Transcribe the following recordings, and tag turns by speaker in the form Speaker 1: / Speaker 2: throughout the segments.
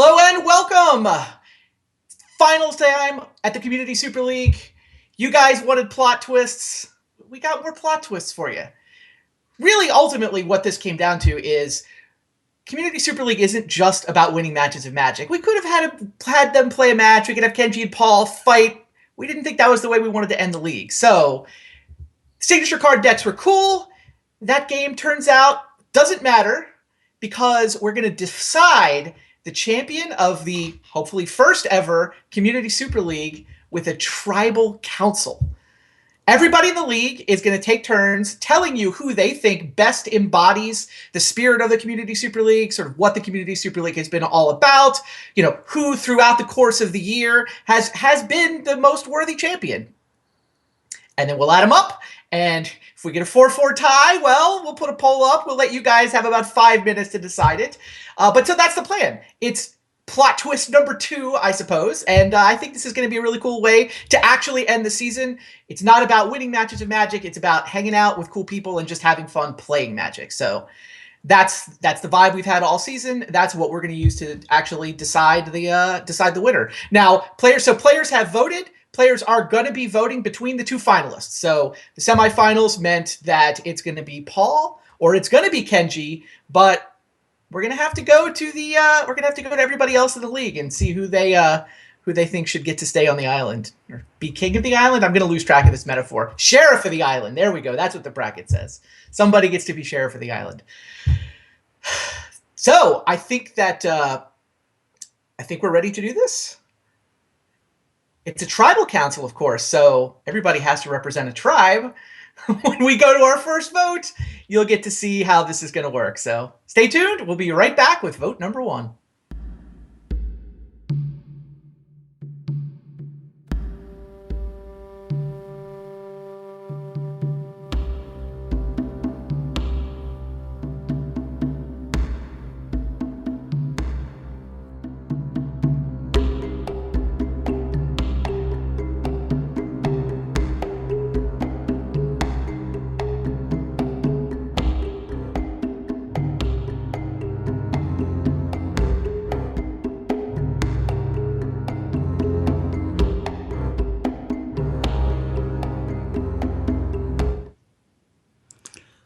Speaker 1: Hello and welcome! Finals time at the Community Super League. You guys wanted plot twists. We got more plot twists for you. Really, ultimately, what this came down to is Community Super League isn't just about winning matches of Magic. We could have had them play a match. We could have Kenji and Paul fight. We didn't think that was the way we wanted to end the league. So, signature card decks were cool. That game, turns out, doesn't matter because we're going to decide the champion of the hopefully first ever Community Super League with a tribal council. Everybody in the league is going to take turns telling you who they think best embodies the spirit of the Community Super League, sort of what the Community Super League has been all about, who throughout the course of the year has been the most worthy champion. And then we'll add them up, and if we get a 4-4 tie, well, we'll put a poll up. We'll let you guys have about 5 minutes to decide it. But so that's the plan. It's plot twist number 2, I suppose, and I think this is going to be a really cool way to actually end the season. It's not about winning matches of Magic. It's about hanging out with cool people and just having fun playing Magic. So that's the vibe we've had all season. That's what we're going to use to actually decide the winner. Now, players have voted. Players are going to be voting between the two finalists. So the semifinals meant that it's going to be Paul or it's going to be Kenji, but we're going to have to go to everybody else in the league and see who they think should get to stay on the island or be king of the island. I'm going to lose track of this metaphor. Sheriff of the island. There we go. That's what the bracket says. Somebody gets to be sheriff of the island. So I think we're ready to do this. It's a tribal council, of course, so everybody has to represent a tribe. When we go to our first vote, you'll get to see how this is going to work. So stay tuned. We'll be right back with vote number 1.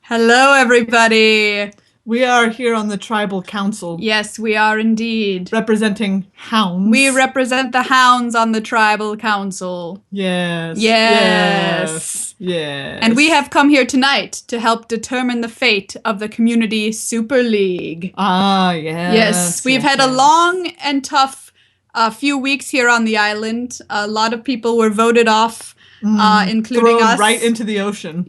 Speaker 2: Hello, everybody.
Speaker 3: We are here on the Tribal Council.
Speaker 2: Yes, we are indeed.
Speaker 3: Representing hounds.
Speaker 2: We represent the hounds on the Tribal Council.
Speaker 3: Yes.
Speaker 2: Yes.
Speaker 3: Yes.
Speaker 2: And we have come here tonight to help determine the fate of the Community Super League.
Speaker 3: Ah, yes.
Speaker 2: Yes, we've had a long and tough few weeks here on the island. A lot of people were voted off, including
Speaker 3: thrown
Speaker 2: us.
Speaker 3: right into the ocean.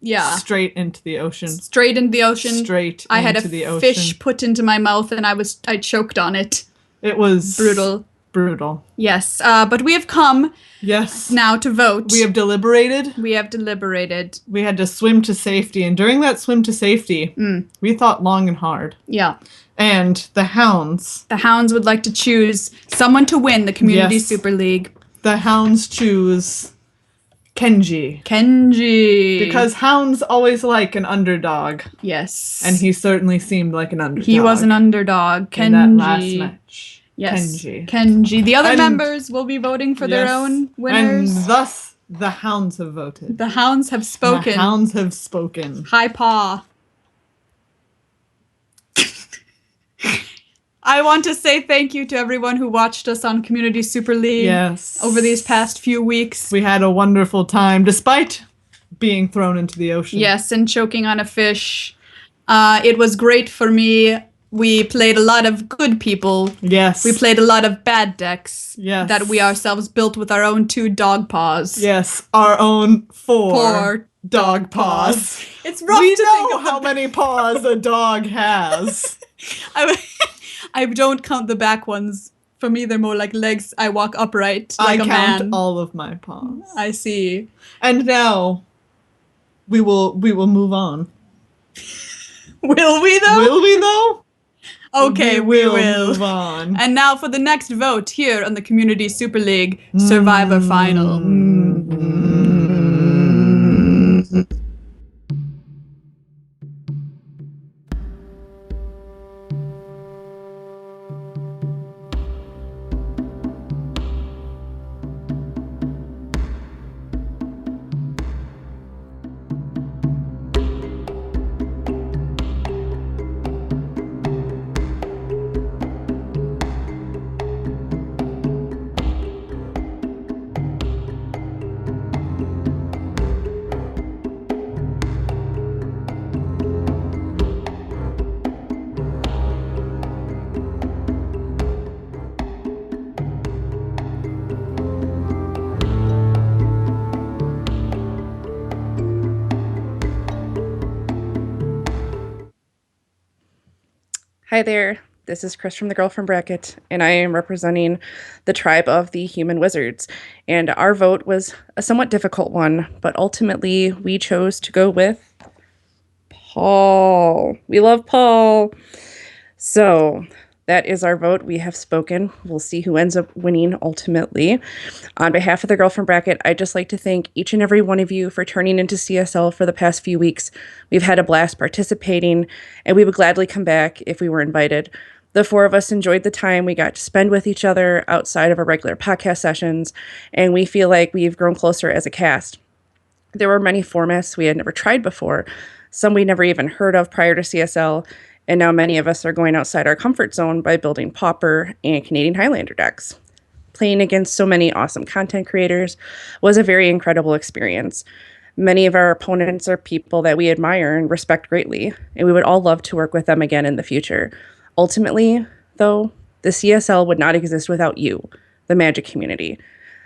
Speaker 2: Yeah.
Speaker 3: Straight into the ocean.
Speaker 2: Straight into the ocean. I had a fish put into my mouth and I choked on it.
Speaker 3: It was
Speaker 2: brutal. Yes, but we have come now to vote.
Speaker 3: We have deliberated.
Speaker 2: We
Speaker 3: had to swim to safety, and during that swim to safety, we thought long and hard.
Speaker 2: Yeah.
Speaker 3: And the hounds
Speaker 2: would like to choose someone to win the Community Super League.
Speaker 3: The hounds choose Kenji. Because hounds always like an underdog.
Speaker 2: Yes.
Speaker 3: And he certainly seemed like an underdog.
Speaker 2: He was an underdog. Kenji.
Speaker 3: In that last match.
Speaker 2: Yes. Kenji. The other members will be voting for their own winners.
Speaker 3: And thus, the hounds have voted.
Speaker 2: The hounds have spoken. Hi, Paw. I want to say thank you to everyone who watched us on Community Super League over these past few weeks.
Speaker 3: We had a wonderful time, despite being thrown into the ocean.
Speaker 2: Yes, and choking on a fish. It was great for me. We played a lot of good people.
Speaker 3: Yes.
Speaker 2: We played a lot of bad decks.
Speaker 3: Yes.
Speaker 2: That we ourselves built with our own 2 dog paws.
Speaker 3: Yes, our own 4 dog paws.
Speaker 2: It's rough
Speaker 3: to
Speaker 2: think
Speaker 3: know how many paws a dog has.
Speaker 2: I don't count the back ones. For me, they're more like legs. I walk upright like a man.
Speaker 3: I count all of my paws.
Speaker 2: I see.
Speaker 3: And now, we will move on.
Speaker 2: Will we though? Okay, we will
Speaker 3: move on.
Speaker 2: And now for the next vote here on the Community Super League Survivor Final.
Speaker 4: Hi there. This is Chris from the Girlfriend Bracket, and I am representing the tribe of the Human Wizards. And our vote was a somewhat difficult one, but ultimately we chose to go with Paul. We love Paul. So that is our vote. We have spoken. We'll see who ends up winning ultimately. On behalf of the Girlfriend Bracket, I'd just like to thank each and every one of you for turning into CSL for the past few weeks. We've had a blast participating, and we would gladly come back if we were invited. The four of us enjoyed the time we got to spend with each other outside of our regular podcast sessions, and we feel like we've grown closer as a cast. There were many formats we had never tried before, some we never even heard of prior to CSL, and now many of us are going outside our comfort zone by building Pauper and Canadian Highlander decks. Playing against so many awesome content creators was a very incredible experience. Many of our opponents are people that we admire and respect greatly, and we would all love to work with them again in the future. Ultimately, though, the CSL would not exist without you, the Magic community.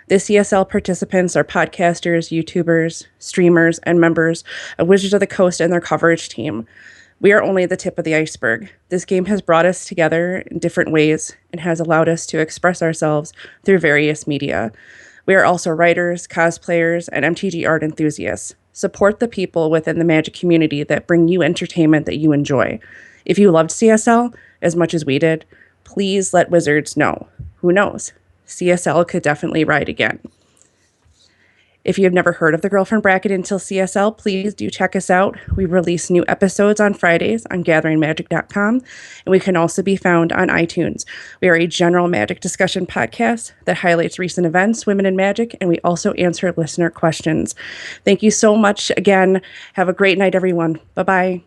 Speaker 4: The CSL participants are podcasters, YouTubers, streamers, and members of Wizards of the Coast and their coverage team. We are only the tip of the iceberg. This game has brought us together in different ways and has allowed us to express ourselves through various media. We are also writers, cosplayers, and MTG art enthusiasts. Support the people within the Magic community that bring you entertainment that you enjoy. If you loved CSL as much as we did, please let Wizards know. Who knows? CSL could definitely ride again. If you have never heard of the Girlfriend Bracket until CSL, please do check us out. We release new episodes on Fridays on gatheringmagic.com, and we can also be found on iTunes. We are a general magic discussion podcast that highlights recent events, women in magic, and we also answer listener questions. Thank you so much again. Have a great night, everyone. Bye-bye.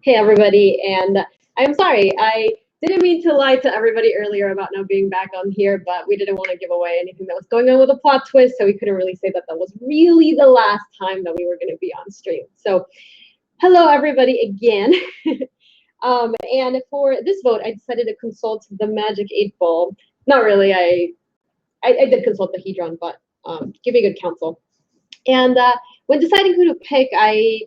Speaker 5: Hey everybody, and I'm sorry, I didn't mean to lie to everybody earlier about not being back on here, but we didn't want to give away anything that was going on with a plot twist, so we couldn't really say that that was really the last time that we were going to be on stream. So, hello everybody again. And for this vote, I decided to consult the Magic 8 Ball. Not really, I did consult the Hedron, but give me good counsel. And when deciding who to pick, I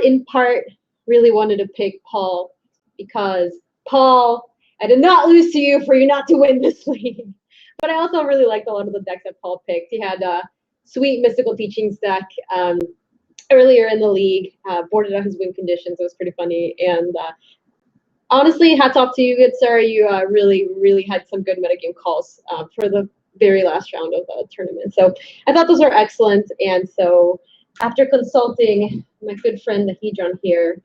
Speaker 5: in part really wanted to pick Paul because Paul, I did not lose to you for you not to win this league. But I also really liked a lot of the decks that Paul picked. He had a sweet Mystical Teachings deck earlier in the league, boarded out his win conditions. It was pretty funny. And honestly, hats off to you, good sir. You really had some good metagame calls for the very last round of the tournament. So I thought those were excellent. And so after consulting my good friend the Hedron here,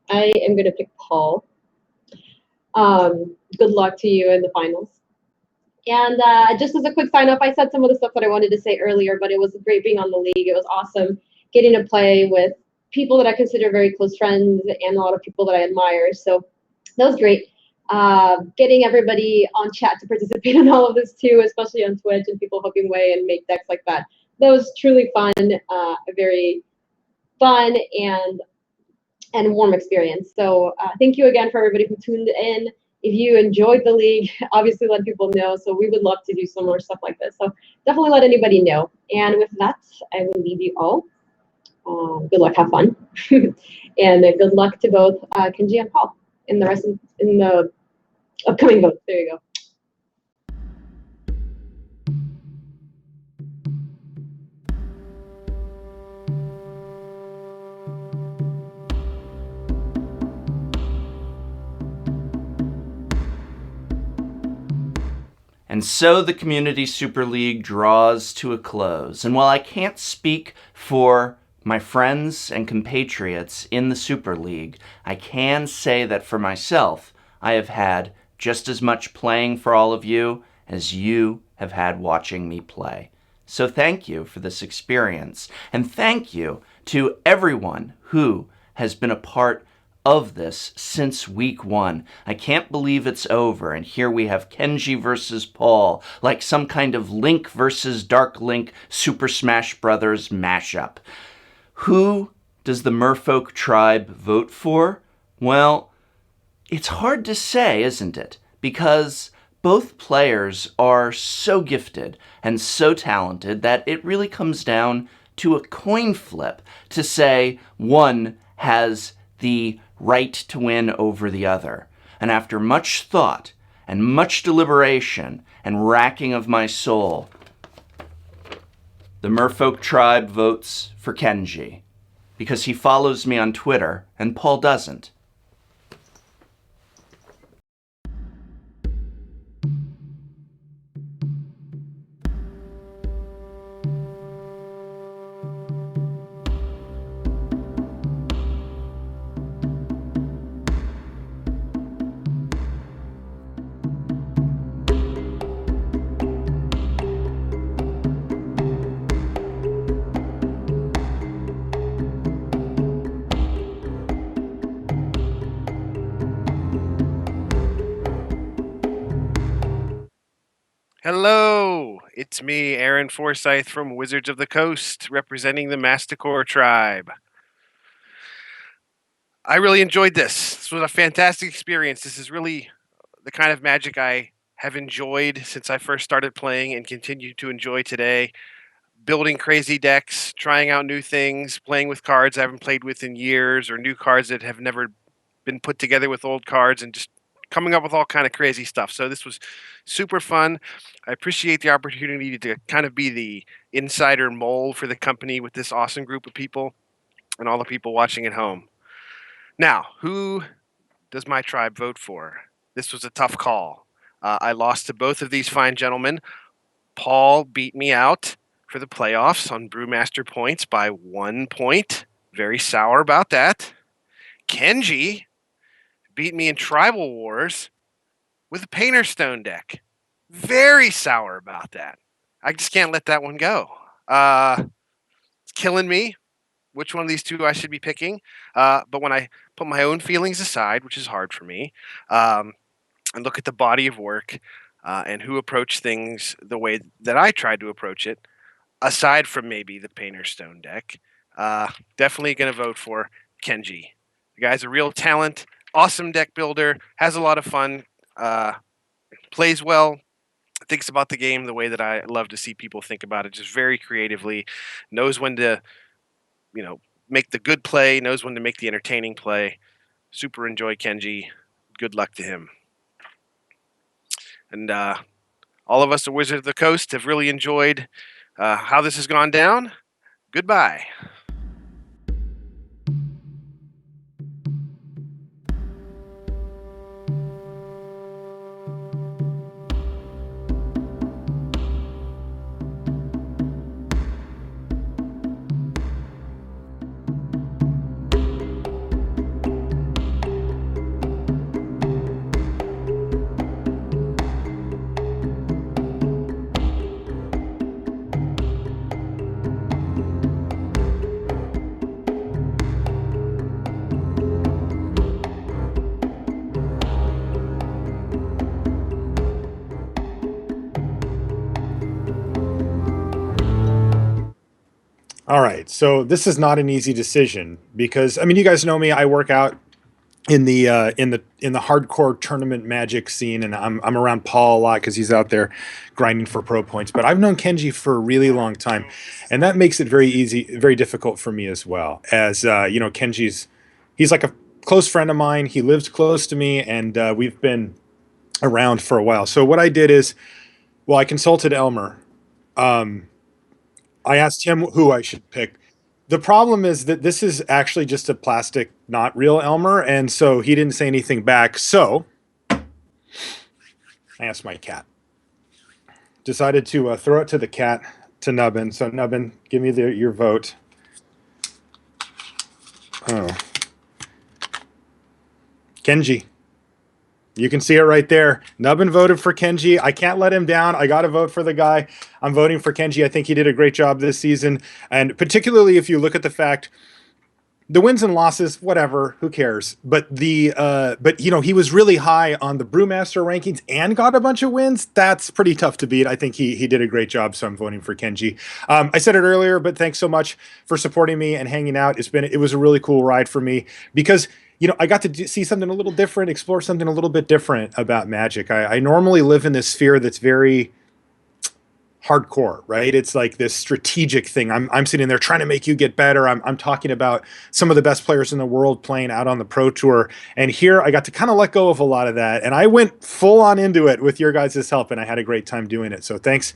Speaker 5: I am going to pick Paul. Good luck to you in the finals. And just as a quick sign off, I said some of the stuff that I wanted to say earlier, but it was great being on the league. It was awesome getting to play with people that I consider very close friends and a lot of people that I admire. So that was great. Getting everybody on chat to participate in all of this too, especially on Twitch and people hooking away and make decks like that. That was truly fun, a very fun and warm experience. So thank you again for everybody who tuned in. If you enjoyed the league, obviously let people know. So we would love to do some more stuff like this. So definitely let anybody know. And with that, I will leave you all. Good luck, have fun. And good luck to both Kenji and Paul in the upcoming votes. There you go.
Speaker 6: And so the Community Super League draws to a close. And while I can't speak for my friends and compatriots in the Super League, I can say that for myself, I have had just as much playing for all of you as you have had watching me play. So thank you for this experience. And thank you to everyone who has been a part of this since week 1. I can't believe it's over, and here we have Kenji versus Paul, like some kind of Link versus Dark Link Super Smash Brothers mashup. Who does the Merfolk tribe vote for? Well, it's hard to say, isn't it? Because both players are so gifted and so talented that it really comes down to a coin flip to say one has the right to win over the other. And after much thought and much deliberation and racking of my soul, the Merfolk tribe votes for Kenji because he follows me on Twitter and Paul doesn't.
Speaker 7: Hello, it's me, Aaron Forsyth from Wizards of the Coast, representing the Masticore tribe. I really enjoyed this. This was a fantastic experience. This is really the kind of Magic I have enjoyed since I first started playing and continue to enjoy today. Building crazy decks, trying out new things, playing with cards I haven't played with in years, or new cards that have never been put together with old cards, and just coming up with all kind of crazy stuff. So this was super fun. I appreciate the opportunity to kind of be the insider mole for the company with this awesome group of people and all the people watching at home. Now, who does my tribe vote for? This was a tough call. I lost to both of these fine gentlemen. Paul beat me out for the playoffs on Brewmaster points by 1 point. Very sour about that. Kenji beat me in Tribal Wars with a Painter Stone deck. Very sour about that. I just can't let that one go. It's killing me. which one of these two I should be picking. But when I put my own feelings aside, which is hard for me, and look at the body of work and who approached things the way that I tried to approach it, aside from maybe the Painter Stone deck, definitely going to vote for Kenji. The guy's a real talent, awesome deck builder, has a lot of fun, plays well, thinks about the game the way that I love to see people think about it, just very creatively, knows when to, make the good play, knows when to make the entertaining play. Super enjoy Kenji. Good luck to him. And all of us at Wizard of the Coast have really enjoyed how this has gone down. Goodbye.
Speaker 8: All right, so this is not an easy decision because I mean, you guys know me. I work out in the hardcore tournament Magic scene, and I'm around Paul a lot because he's out there grinding for pro points. But I've known Kenji for a really long time, and that makes it very difficult for me as well. As he's like a close friend of mine. He lives close to me, and we've been around for a while. So what I did is, well, I consulted Elmer. I asked him who I should pick. The problem is that this is actually just a plastic, not real Elmer, and so he didn't say anything back. So I asked my cat. Decided to throw it to the cat, to Nubbin. So Nubbin, give me your vote. Oh, Kenji. You can see it right there. Nubbin voted for Kenji. I can't let him down. I got to vote for the guy. I'm voting for Kenji. I think he did a great job this season. And particularly if you look at the fact, the wins and losses, whatever, who cares? But he was really high on the Brewmaster rankings and got a bunch of wins. That's pretty tough to beat. I think he did a great job, so I'm voting for Kenji. I said it earlier, but thanks so much for supporting me and hanging out. It was a really cool ride for me because I got to see something a little different, explore something a little bit different about Magic. I normally live in this sphere that's very hardcore, right? It's like this strategic thing. I'm sitting there trying to make you get better. I'm talking about some of the best players in the world playing out on the Pro Tour. And here I got to kind of let go of a lot of that. And I went full on into it with your guys' help, and I had a great time doing it. So thanks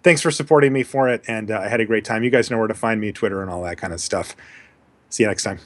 Speaker 8: for supporting me for it. And I had a great time. You guys know where to find me, Twitter and all that kind of stuff. See you next time.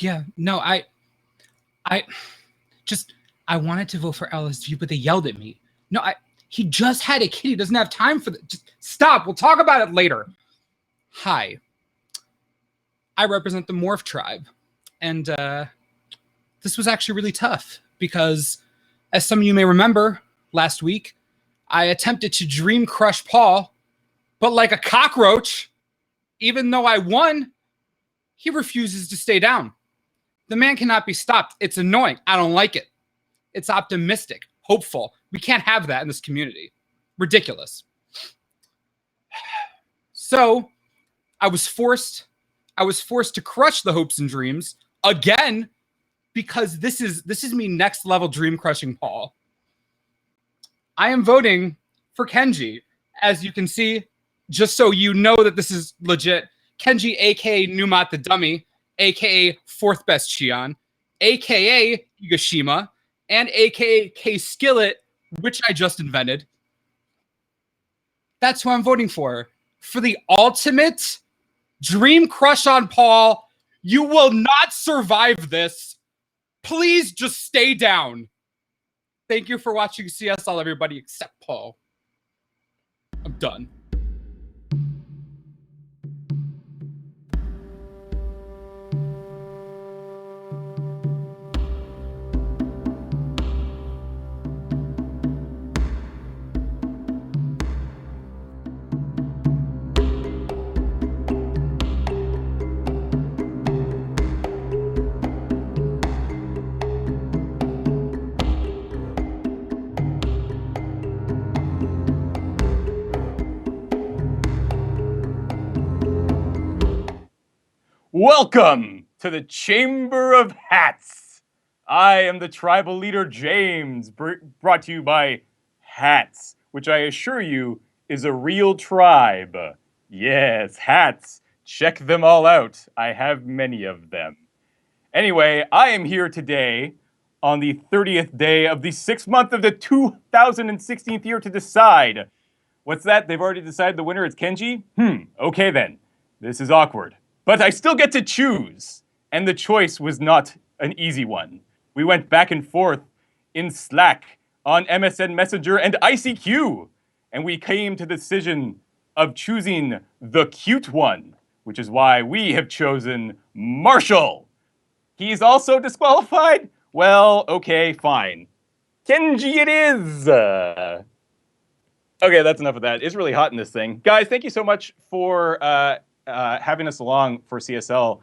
Speaker 9: Yeah, no, I just, I wanted to vote for LSU, but they yelled at me. No, he just had a kid. He doesn't have time for that. Just stop. We'll talk about it later. Hi, I represent the Morph tribe, and this was actually really tough because, as some of you may remember, last week I attempted to dream crush Paul, but like a cockroach, even though I won, he refuses to stay down. The man cannot be stopped. It's annoying. I don't like it. It's optimistic, hopeful. We can't have that in this community. Ridiculous. So I was forced to crush the hopes and dreams again, because this is me next level dream crushing Paul. I am voting for Kenji. As you can see, just so you know that this is legit, Kenji, aka Numat the Dummy, aka fourth best Shion, aka Higashima, and aka K Skillet, which I just invented. That's who I'm voting for. For the ultimate dream crush on Paul. You will not survive this. Please just stay down. Thank you for watching CSL, everybody except Paul. I'm done.
Speaker 10: Welcome to the Chamber of Hats. I am the tribal leader James, brought to you by Hats, which I assure you is a real tribe. Yes, hats. Check them all out. I have many of them. Anyway, I am here today on the 30th day of the 6th month of the 2016th year to decide. What's that? They've already decided the winner is Kenji? Okay then. This is awkward. But I still get to choose. And the choice was not an easy one. We went back and forth in Slack, on MSN Messenger, and ICQ. And we came to the decision of choosing the cute one, which is why we have chosen Marshall. He's also disqualified? Well, okay, fine. Kenji it is! Okay, that's enough of that. It's really hot in this thing. Guys, thank you so much for having us along for CSL.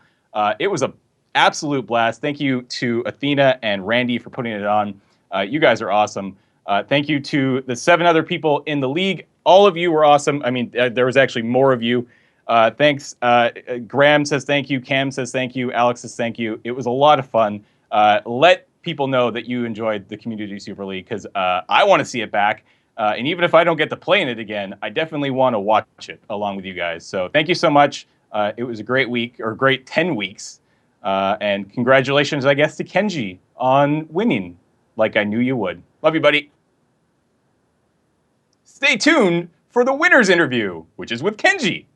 Speaker 10: It was an absolute blast. Thank you to Athena and Randy for putting it on. You guys are awesome. Thank you to the 7 other people in the league. All of you were awesome. I mean, there was actually more of you. Thanks. Graham says thank you. Cam says thank you. Alex says thank you. It was a lot of fun. Let people know that you enjoyed the Community Super League, because I want to see it back. And even if I don't get to play in it again, I definitely want to watch it along with you guys. So thank you so much. It was a great week, or great 10 weeks. And congratulations, I guess, to Kenji on winning, like I knew you would. Love you, buddy. Stay tuned for the winner's interview, which is with Kenji.